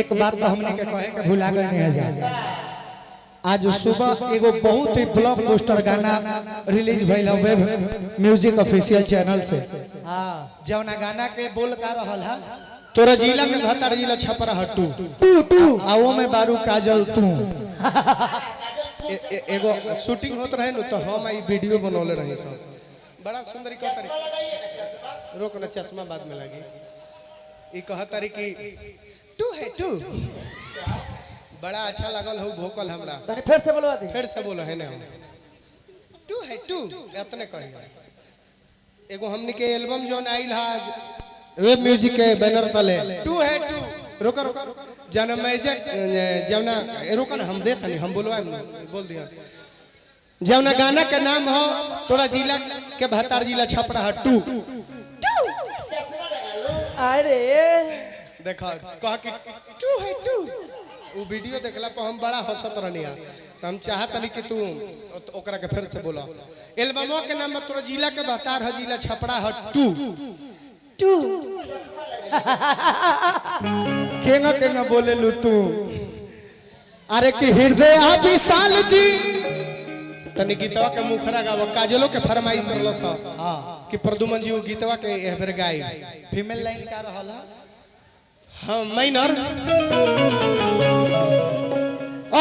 एक बात तो हमने के कहे के भुला गए नहीं जा। आज सुबह एगो बहुत ही ब्लॉकबस्टर गाना रिलीज भइल वेब म्यूजिक ऑफिशियल चैनल से। हां जौना गाना के बोल का रहल है तोरा जिला में भतार जिला छपरा हट्टू टू आओ में बारू काजल तू एगो शूटिंग होत रहे न तो हम ई वीडियो बनौले रहे सब बड़ा सुंदर कहतरी रोक ना चश्मा बाद में लगी ई कहतरी की टू है टू बड़ा अच्छा लगल हो भोकल हमरा तने फिर से बोलवा दे फिर से बोलो है ना टू है टू इतने कही एगो हमनी के एल्बम जोन आइल आज वेब म्यूजिक के बैनर तले टू है टू रोका रोका जन्म जवना रोका ना हम देत नहीं हम बोलवा बोल दिया जवना गाना के नाम हो तोरा जिला के भतार जिला छपरा है टू अरे देखा कह के टू है टू वो वीडियो देखला पर हम बड़ा हंसत रहनिया तो हम चाहत नहीं कि तू ओकरा के फिर से बोला एल्बमो के नाम तोरा जिला के भतार है जिला छपरा है टू टू केना केना बोले लू तू अरे कि हृदय विशाल जी तनी गीतवा के मुखरा गावा काजलो के फरमाइश रहल सा हां कि प्रदुमन जी वो गीतवा के एहबर गाई फीमेल लाइन का रहल हां माइनर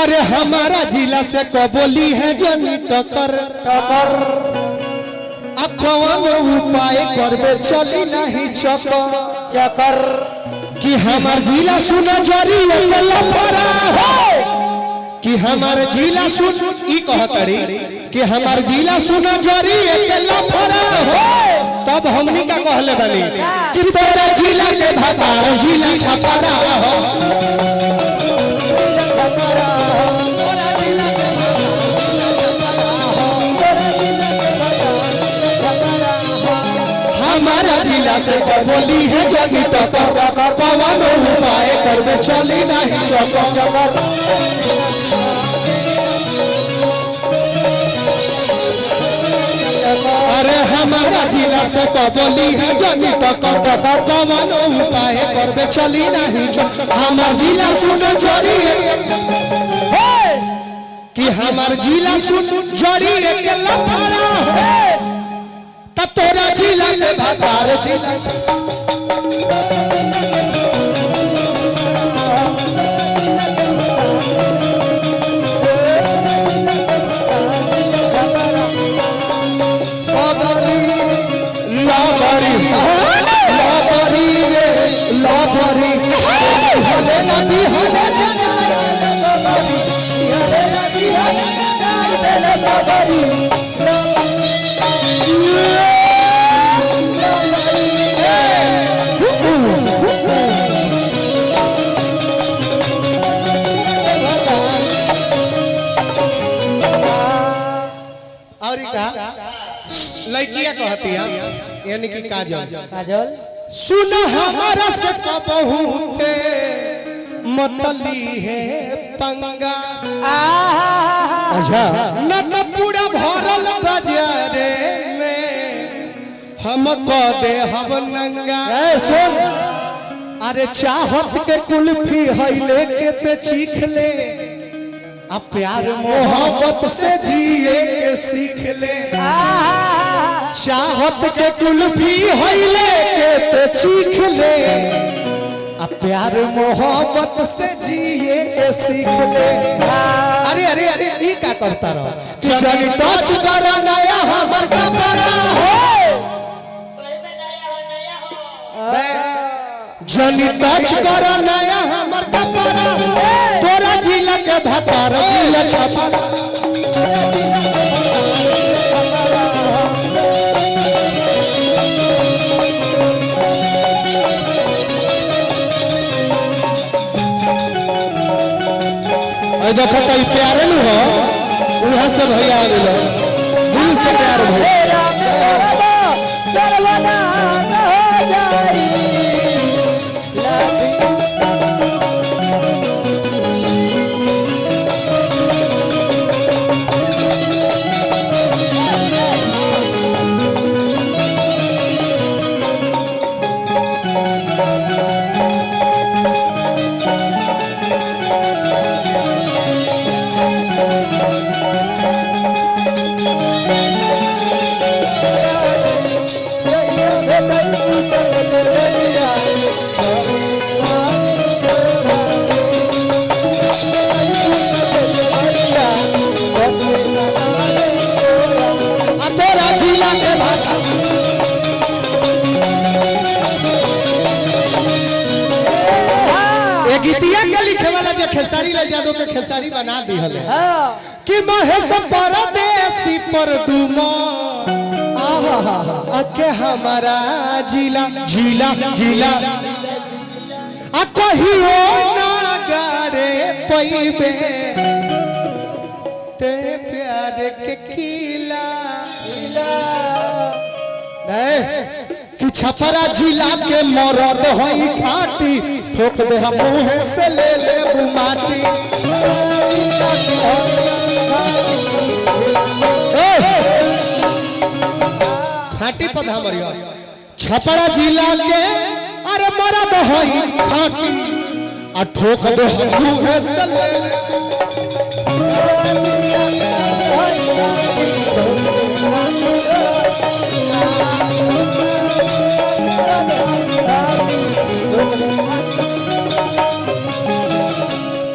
अरे हमारा जिला से कबोली है जनी टकर टकर अखवान उपाय करबे चली नहीं चकर चकर कि हमार जिला सुना जरी अकेला फरा हो कि हमार जिला सुन ई कहतरी कि हमार जिला सुना जरी अकेला फरा हो तब हमनी का कहले बनी कि तोरा जिला के भतार जिला छपरा हो हमारा जिला से बोली है जगी टकर पवन उपाय करबे चली नहीं चकर अरे हमारा जिला से बोली है जगी टकर पवन उपाय करबे चली नहीं चकर हमार जिला सुन जरी कि हमार जिला सुन जरी एक लफड़ा तोरा जिला के भतार जिला लड़कियां कहती है यानी कि काजल काजल सुन हमारा से बहुते मतली है पंगा अच्छा न तो पूरा भरल बाजारे में हम को दे हम नंगा सुन अरे चाहत के कुल्फी है लेके ते चीख ले अब प्यार मोहब्बत से जिए के सीख ले चाहत के कुल्फी होइले के ते चीख ले अब प्यार मोहब्बत से जिए के सीख ले अरे अरे अरे ये क्या करता रहो चली टच कर नया हमर कपड़ा हो सही में नया हो जनी टच कर नया हमर कपड़ा तोरा जिला के भतार जिला छपरा देखो तो प्यारे न हो वहां से भैया आ गए दिल से प्यार भैया गीतिया के लिखे वाला जो खेसारी लाल यादव के खेसारी बना दी हले हाँ कि महेश परदेसी पर दुमो अके हमारा जिला जिला जिला आ कहियो ना गारे पैबे ते प्यार के किला नहीं कि छपरा जिला के मरद होई खाटी ठोक दे हम मुंह से ले ले बुमाटी खाटी पधा मरिया छपरा जिला के अरे मरद होई खाटी आ ठोक दे हम मुंह से ले ले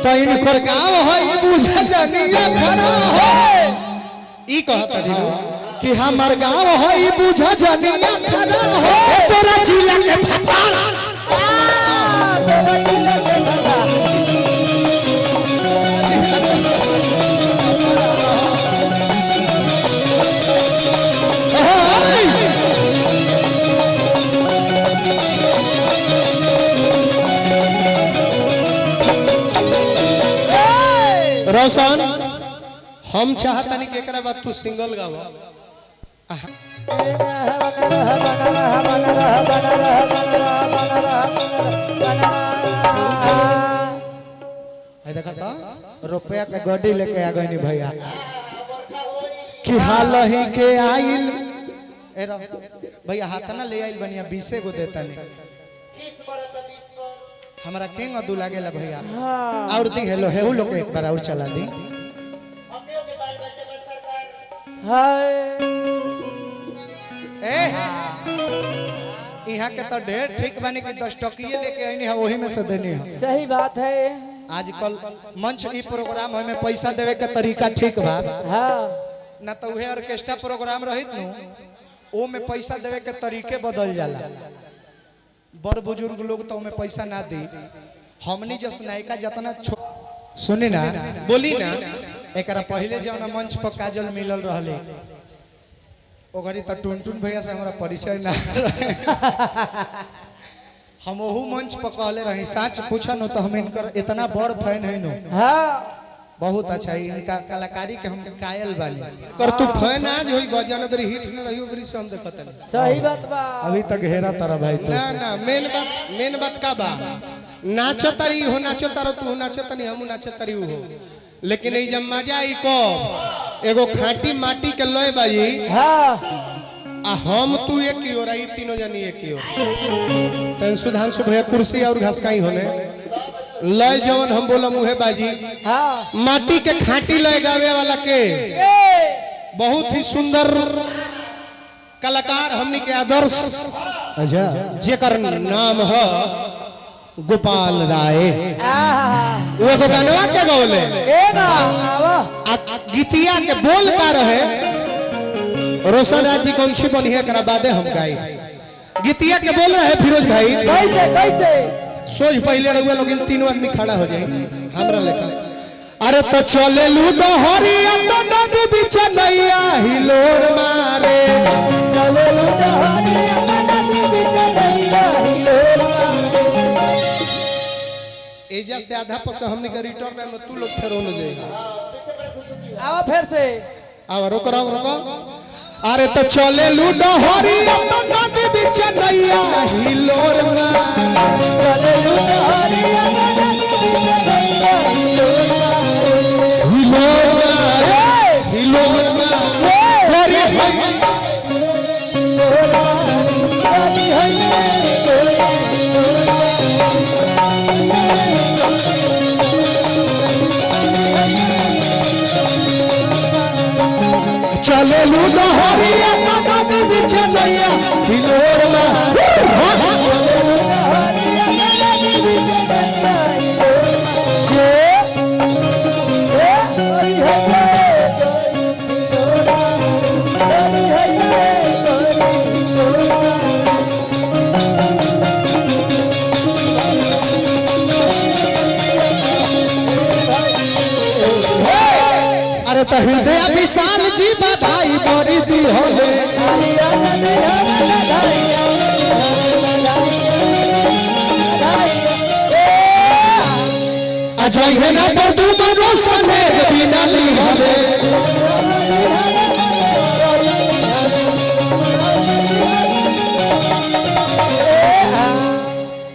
पैन कर गाँव है बुझा जनिया खरा हो ई कहता दिलो कि हमार गाँव है बुझा जनिया खरा हो तोरा जिला के फटाल रोशन हम चाहता नहीं कि एकरा बाद तू सिंगल गावा देखा रुपया के गड्डी लेके आ गई भैया कि हाल ही के आइल भैया हाथ ना ले आइल बनिया 20 गो देता नहीं हमारा केंग अदू लागेला भैया और दी हेलो हेहू लोग एक बार और चला दी ए यहाँ के तो ढेर ठीक बने कि 10 टकिए लेके आईनी है वही में से देनी है सही बात है आजकल मंच ई प्रोग्राम हमें पैसा देवे के तरीका ठीक बा हाँ ना तो उहे ऑर्केस्ट्रा प्रोग्राम रहित नु ओ में पैसा देवे के तरीके बदल जाला बड़ बुजुर्ग लोग तो में पैसा ना दी हमनी जस नायिका जतना सुनी ना बोली ना एकरा पहले जौना मंच पर काजल मिलल रहले ओ घड़ी त टुनटुन भैया से हमरा परिचय ना हम ओहू मंच पर कहले रही सच पूछा न तो हम इनकर इतना बड़ फैन है नो हाँ बहुत अच्छा है इनका कलाकारी के हम कायल बानी कर तू फैन आज होई गजान बरी हिट न रहियो बरी से हम देखत नहीं सही बात बा अभी तक घेरा तारा भाई तो ना ना मेन बात का बा नाचो तारी हो नाचो तारो तू नाचो तनी हम नाचो तारी हो लेकिन ई जब मजा आई को एगो खाटी माटी के लय बाजी हाँ आ हम तू एक ही हो रही तीनों जनी एक ही हो तन सुधांशु भैया कुर्सी और घसकाई होने लय जवन हम बोला मुहे बाजी हाँ माटी के खाटी लय गावे वाला के बहुत ही सुंदर कलाकार हमनी के आदर्श अच्छा जेकर नाम है गोपाल राय वो एगो गानवा के गौले गीतिया के बोल का रहे रोशन राज जी कौन सी बनी है करा बादे हम गाई गीतिया के बोल रहे फिरोज भाई कैसे कैसे सोच पहले रहुआ लोग इन तीनों आदमी खड़ा हो जाए हमरा लेखा अरे तो चले लू तो हरिया तो नदी बीच नैया हिलोर मारे चले लू तो हरिया तो नदी बीच नैया हिलोर मारे एजा से आधा पस हमने का रिटर्न में तू लोग फिर होने जाएगा आओ फिर से आओ रुको रुको अरे तो चले लूडो हरिया तो नदी बीच नैया हिलोर मारे चले लूडो हरिया तो नदी बीच नैया हिलोर मारे हिलोर मारे चले लूडो हरिया नदी बीच नैया हिलोर मारे अरे तो हृदय विशाल जी बधाई बड़ी दी होले अजय है ना पर तुम रोशन है बिना ली होले